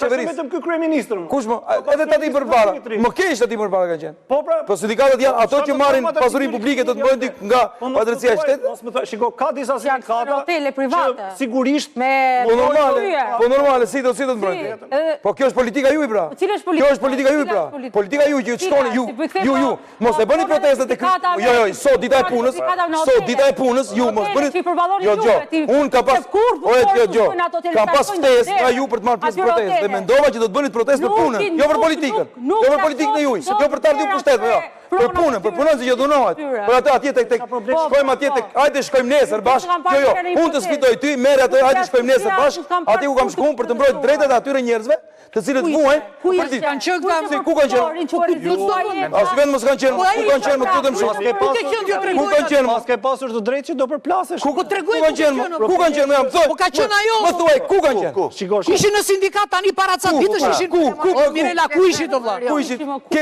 qeverisë. Vetëm ky kryeministër. Kush më? Edhe tati përpara. Më keq tati përpara kanë qenë. Po sindikatët janë ato që marrin pasurinë publike do të bëjnë nga padrejtia e shtetit. Mos më thë, shiko, ka disa sindikata hotele private. Sigurisht Po normale, si do të mbrojnë. Po kjo është politika juaj pra. Kjo është politika juaj pra. Politika juaj që shkoni ju. Mos e bëni protestat e jo, sot dita e punës. Sot dita e punës ju mos bëni. Jo, unë ka pas kam pas ftesë nga ju për të marrë pjesë në protestë dhe mendova që do të bëni protestë për punën, jo për politikën. Jo për politikën e juaj, jo për të ardhur pushtet, jo. Për punën që dhunohet. Për atë atje tek shkojmë atje tek, hajde shkojmë nesër bashkë. Jo, unë të sfidoj ty, merr atë, hajde shkojmë nesër bashkë. Atje ku kam shkuar për të mbrojtur drejtat e atyre njerëzve, të cilët vuajnë. Ku janë qenë këta? Ku kanë qenë? As vend mos kanë qenë. Ku kanë qenë më tutem shumë. Ku ke qenë ju Ku kanë qenë? Pas ke pasur të drejtë që do përplasesh. Ku kanë qenë? Ku kanë qenë? Më thoj. Po ka qenë ajo. Më thuaj, ku kanë qenë? Shikosh. Ishin në sindikat tani para ca ditësh ishin. Ku? Mirela, ku ishin të vëlla? Ku ishin? Ke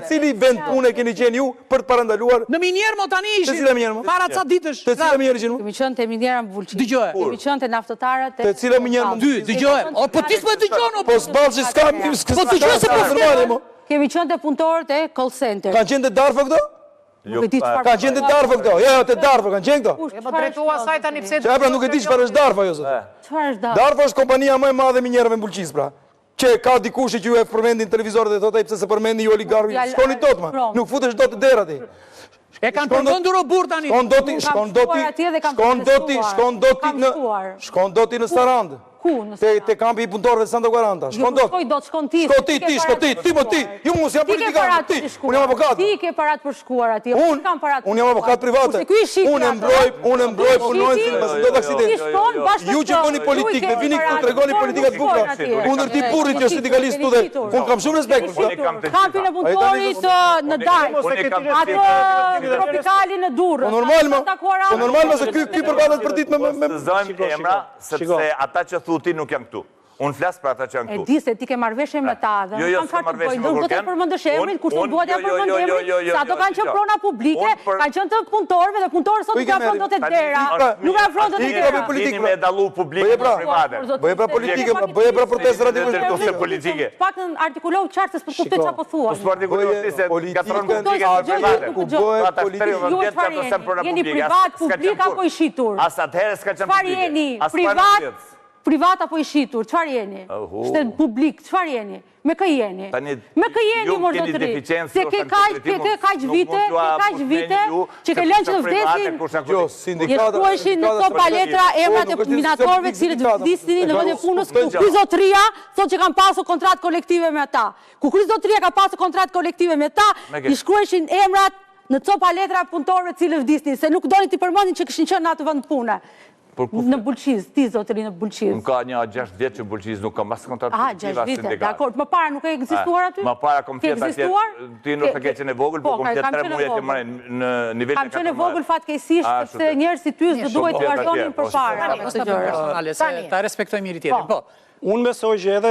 cili vend punë keni qenë ju për të parandaluar? Në Miniermo tani ishin. Te cila Miniermo? Para ca ditësh. Te cila Miniermo ishin? Kemi qenë te Miniera Mbulqi. Dëgjoj. Kemi qenë te naftëtarët. Te cila Miniermo? Dy, dëgjoj. O po ti s'po dëgjon. Po s'ballshi s'ka. Po dëgjoj se po flet. Kemi qenë te punëtorët e call center. Kanë qenë te Darfo këto? Nuk e di çfarë. Kanë qenë te Darfo këto? Jo, te Darfo kanë qenë këto. Po drejtua asaj tani pse? Çfarë pra nuk e di çfarë është Darfo ajo sot. Çfarë është Darfo? Darfo është kompania më e madhe e minjerëve në Mbulqis pra. Që ka dikush që ju e përmendin televizorët dhe thotë pse se përmendin ju oligarkë. Shkoni dot më. Nuk futesh dot te dera ti. E kanë përmendur o burr tani. Shkon doti në Sarandë. Ku? Te kampi i punëtorëve të Santa Quaranta. Shkon dot. Shkon ti. Shko ti. Ju mos jam politikan. Unë jam avokat. Ti ke parat për shkuar atje. Unë jam avokat private. Unë mbroj punonjësin pas çdo aksidenti. Ju që bëni politikë, vini këtu tregoni politikat bukura. Kundër ti burrit që është sindikalist këtu dhe unë kam shumë respekt për këtë. Kampin e punëtorit në Daj. Ato tropikali në Durrës. Po normal se ky përballet për ditë me zëjmë emra sepse ata që thuti nuk janë këtu. Unë flasë për ata që janë këtu. E di se ti ke marrëveshje me ta dhe jo, s'ka marrëveshje me do të përmendësh emrin, kur të duhet ja përmend emrin, se ato kanë qenë prona publike, kanë qenë të punëtorëve dhe punëtorët sot nuk afron dot te dera. Nuk afron dot te dera. Politike me dallu publike me private. Bëje pra politike, bëje pra protestë radikale politike. Paktën artikulohu qartë se s'po kuptoj çfarë po thua. Po artikulohu ti se gatron publike me private. Ku bëhet politika. Jeni privat, publik apo i shitur? As atëherë s'ka qenë publike. Çfarë jeni? Privat apo i shitur, çfarë jeni? Shtet publik, çfarë jeni? Me kë jeni? Me kë jeni mordotri? Se ke kaq vite që ke lënë që të vdesin. Jo, sindikata. Shkruajshin në këto paletra emrat e minatorëve të cilët vdisin në vend e punës. Ky zotria thotë që kanë pasur kontratë kolektive me ata. Ku ky zotria ka pasur kontratë kolektive me ata, i shkruajshin emrat në këto paletra punëtorëve të cilët vdisin, se nuk donin të përmendin që kishin qenë në atë vend pune. Në Bulqiz, ti zotëri në Bulqiz. Unë ka një 6 vjetë që Bulqiz nuk ka mas kontratë kolektiva sindikale. 6 vjetë, dakord. Më para nuk e ekzistuar aty? Më para kom fjetë atje, ti nuk të ke qenë e vogël, po kom fjetë 3 muaj që mëre në nivel kam qenë e vogël fatkeqësisht, sepse njerëz si ty do duhet të vazhdonin përpara. Ta respektojmë njëri tjetrin. Unë besoj që edhe